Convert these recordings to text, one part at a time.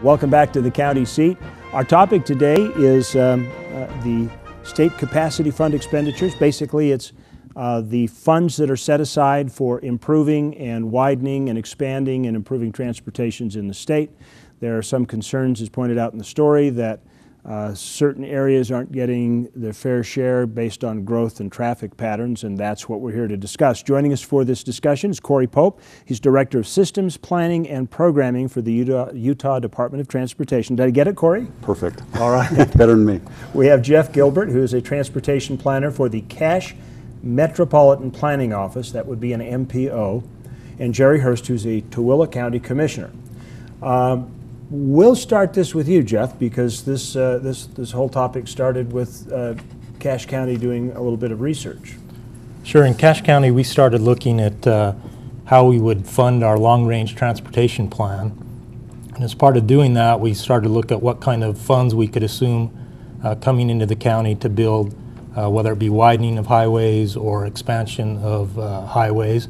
Welcome back to the county seat. Our topic today is the state capacity fund expenditures. Basically, it's the funds that are set aside for improving and widening and expanding and improving transportations in the state. There are some concerns, as pointed out in the story, that certain areas aren't getting their fair share based on growth and traffic patterns, and that's what we're here to discuss. Joining us for this discussion is Cory Pope. He's Director of Systems, Planning, and Programming for the Utah Department of Transportation. Did I get it, Cory? Perfect. All right. Better than me. We have Jeff Gilbert, who is a Transportation Planner for the Cache Metropolitan Planning Office. That would be an MPO. And Jerry Hurst, who's a Tooele County Commissioner. We'll start this with you, Jeff, because this whole topic started with Cache County doing a little bit of research. Sure. In Cache County, we started looking at how we would fund our long-range transportation plan. And as part of doing that, we started to look at what kind of funds we could assume coming into the county to build, whether it be widening of highways or expansion of highways.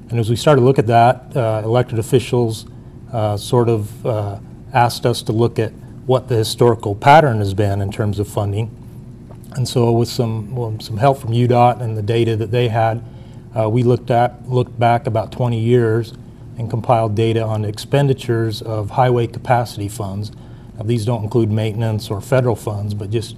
And as we started to look at that, elected officials sort of asked us to look at what the historical pattern has been in terms of funding. And so with some help from UDOT and the data that they had, we looked back about 20 years and compiled data on expenditures of highway capacity funds. Now, these don't include maintenance or federal funds, but just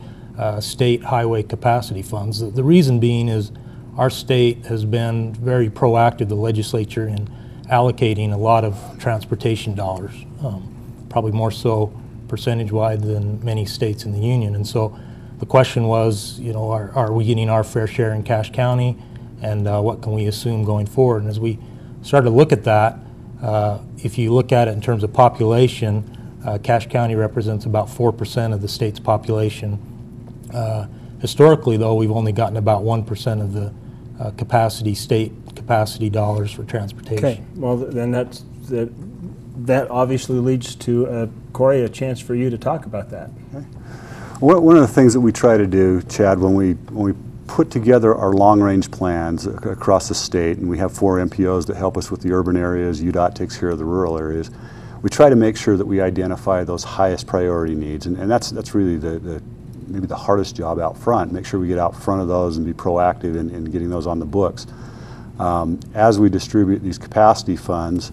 state highway capacity funds. The reason being is our state has been very proactive, the legislature, in allocating a lot of transportation dollars. Probably more so percentage-wise than many states in the union. And so the question was, you know, are we getting our fair share in Cache County, and what can we assume going forward? And as we started to look at that, if you look at it in terms of population, Cache County represents about 4% of the state's population. Historically, though, we've only gotten about 1% of the state capacity dollars for transportation. Okay, well then that obviously leads to, Cory, a chance for you to talk about that. Okay. One of the things that we try to do, Chad, when we put together our long-range plans across the state, and we have 4 MPOs that help us with the urban areas, UDOT takes care of the rural areas, we try to make sure that we identify those highest priority needs, and that's really maybe the hardest job out front. Make sure we get out front of those and be proactive in getting those on the books. As we distribute these capacity funds,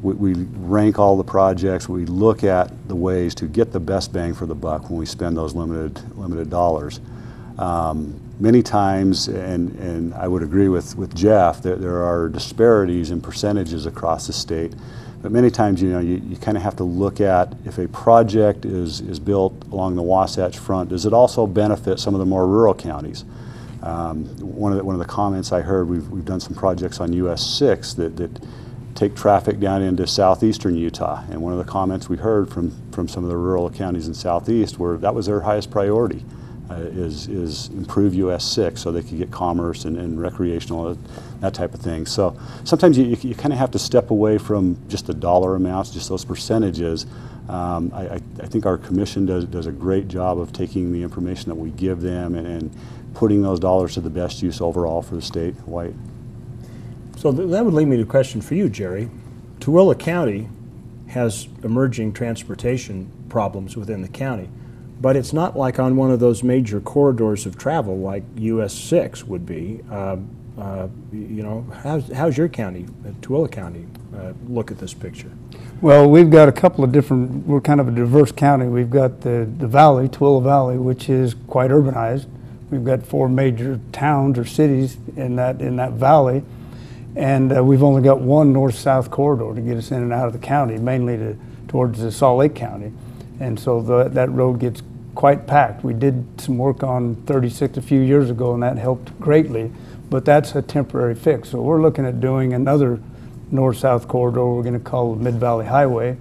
we rank all the projects. We look at the ways to get the best bang for the buck when we spend those limited dollars. Many times, and I would agree with Jeff, that there are disparities in percentages across the state. But many times, you know, you kind of have to look at, if a project is built along the Wasatch Front, does it also benefit some of the more rural counties? One of the comments I heard, we've done some projects on US 6 that take traffic down into southeastern Utah, and one of the comments we heard from some of the rural counties in southeast were that was their highest priority, is improve US 6 so they could get commerce and recreational, that type of thing. So sometimes you kind of have to step away from just the dollar amounts, just those percentages. I think our commission does a great job of taking the information that we give them and putting those dollars to the best use overall for the state. White. So that would lead me to a question for you, Jerry. Tooele County has emerging transportation problems within the county, but it's not like on one of those major corridors of travel like US 6 would be. You know, how's your county, Tooele County, look at this picture? Well, we've got a couple of different, we're kind of a diverse county. We've got the valley, Tooele Valley, which is quite urbanized. We've got 4 major towns or cities in that valley. And we've only got one north-south corridor to get us in and out of the county, mainly towards the Salt Lake County. And so that road gets quite packed. We did some work on 36 a few years ago, and that helped greatly, but that's a temporary fix. So we're looking at doing another north-south corridor we're going to call the Mid-Valley Highway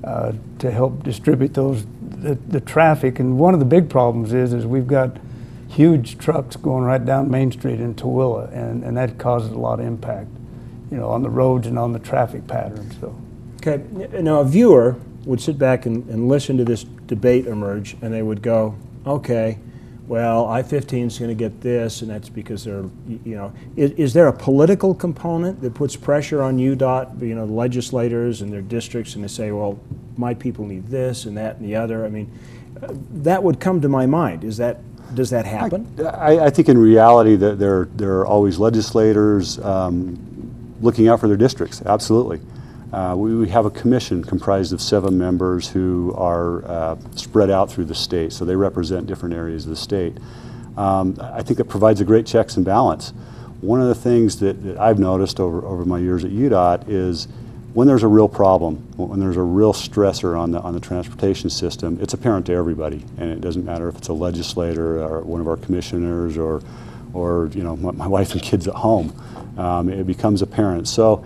to help distribute the traffic. And one of the big problems is we've got huge trucks going right down Main Street in Tooele, and that causes a lot of impact, you know, on the roads and on the traffic patterns. So. Okay, now a viewer would sit back and listen to this debate emerge, and they would go, okay, well, I-15 is going to get this, and that's because they're, you know, is there a political component that puts pressure on UDOT, you know, the legislators and their districts, and they say, well, my people need this and that and the other. I mean, that would come to my mind. Does that happen? I think in reality that there are always legislators looking out for their districts, absolutely. We have a commission comprised of 7 members who are spread out through the state, so they represent different areas of the state. I think it provides a great checks and balance. One of the things that I've noticed over my years at UDOT is when there's a real problem, when there's a real stressor on the transportation system, it's apparent to everybody, and it doesn't matter if it's a legislator or one of our commissioners or you know, my wife and kids at home. It becomes apparent. So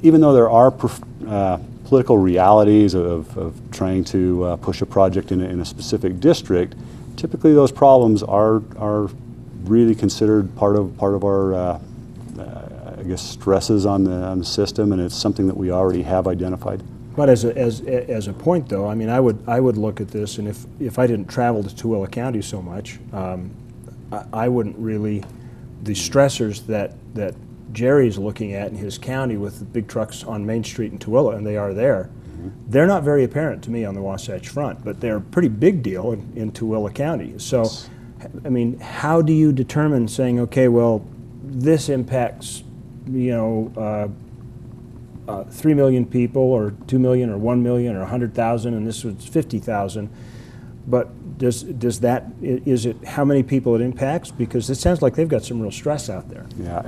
even though there are political realities of trying to push a project in a specific district, typically those problems are really considered part of our I guess stresses on the system, and it's something that we already have identified. But as a point, though, I mean, I would look at this, and if I didn't travel to Tooele County so much, I wouldn't really, the stressors that Jerry's looking at in his county with the big trucks on Main Street in Tooele, and they are there, they're not very apparent to me on the Wasatch Front, but they're a pretty big deal in Tooele County. So, I mean, how do you determine saying, okay, well, this impacts, you know, 3 million people, or 2 million, or 1 million, or 100,000, and this was 50,000. But does that, is it how many people it impacts? Because it sounds like they've got some real stress out there. Yeah,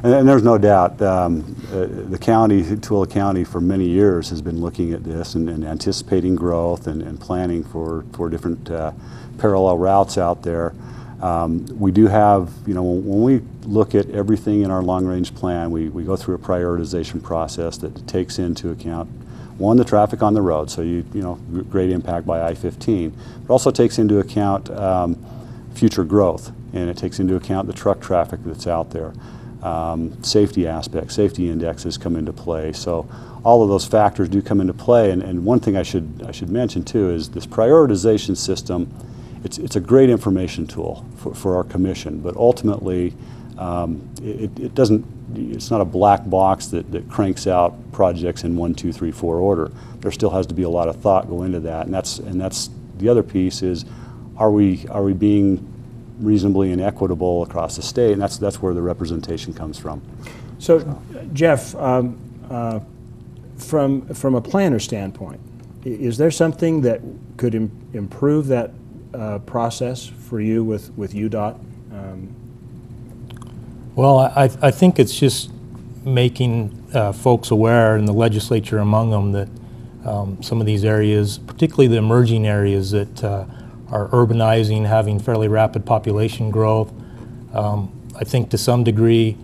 and there's no doubt the county, Tooele County, for many years has been looking at this and anticipating growth and planning for different parallel routes out there. We do have, you know, when we look at everything in our long-range plan, we go through a prioritization process that takes into account, one, the traffic on the road, so you know, great impact by I-15, but also takes into account future growth, and it takes into account the truck traffic that's out there. Safety aspects, safety indexes come into play. So all of those factors do come into play, and one thing I should mention too is this prioritization system. It's a great information tool for our commission, but ultimately it's not a black box that cranks out projects in 1, 2, 3, 4 order. There still has to be a lot of thought go into that, and that's the other piece is, are we being reasonably and equitable across the state, and that's where the representation comes from. So Jeff, from a planner standpoint, is there something that could improve that process for you with UDOT? Well, I think it's just making folks aware, and the legislature among them, that some of these areas, particularly the emerging areas that are urbanizing, having fairly rapid population growth, I think to some degree,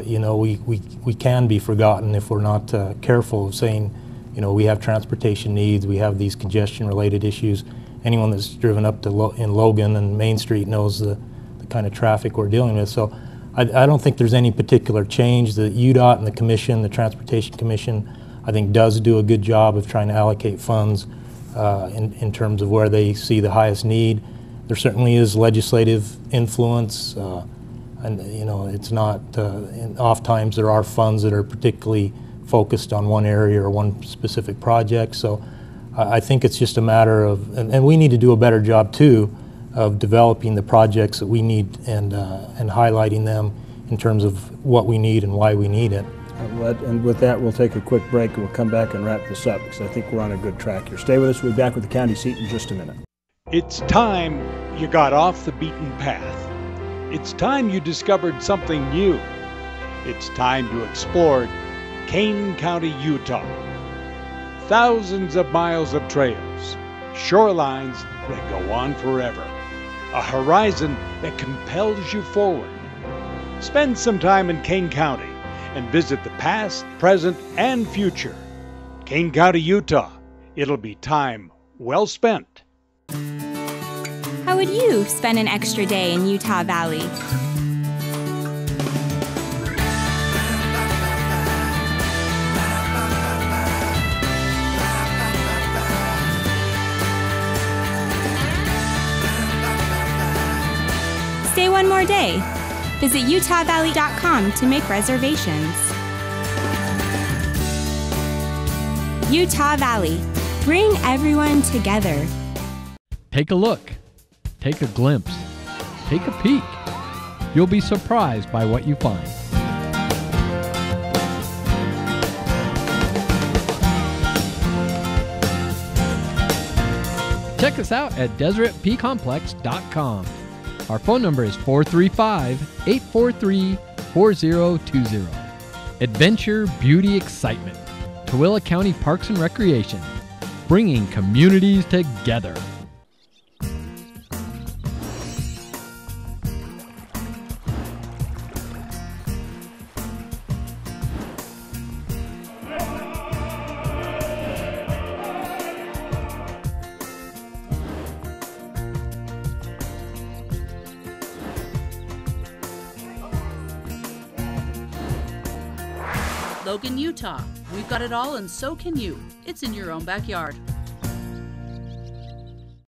you know, we can be forgotten if we're not careful of saying, you know, we have transportation needs, we have these congestion-related issues. Anyone that's driven up to in Logan and Main Street knows the kind of traffic we're dealing with. So I don't think there's any particular change. The UDOT and the Commission, the Transportation Commission, I think does do a good job of trying to allocate funds in terms of where they see the highest need. There certainly is legislative influence, and you know, it's not, oftentimes there are funds that are particularly focused on one area or one specific project. So I think it's just a matter of, and we need to do a better job too of developing the projects that we need and highlighting them in terms of what we need and why we need it. And with that, we'll take a quick break and we'll come back and wrap this up, because I think we're on a good track here. Stay with us. We'll be back with the county seat in just a minute. It's time you got off the beaten path. It's time you discovered something new. It's time you explored Kane County, Utah. Thousands of miles of trails, shorelines that go on forever, a horizon that compels you forward. Spend some time in Kane County and visit the past, present, and future. Kane County, Utah. It'll be time well spent. How would you spend an extra day in Utah Valley? Stay one more day. Visit UtahValley.com to make reservations. Utah Valley. Bring everyone together. Take a look. Take a glimpse. Take a peek. You'll be surprised by what you find. Check us out at DeseretPComplex.com. Our phone number is 435-843-4020. Adventure, beauty, excitement. Tooele County Parks and Recreation, bringing communities together. Logan, Utah. We've got it all and so can you. It's in your own backyard.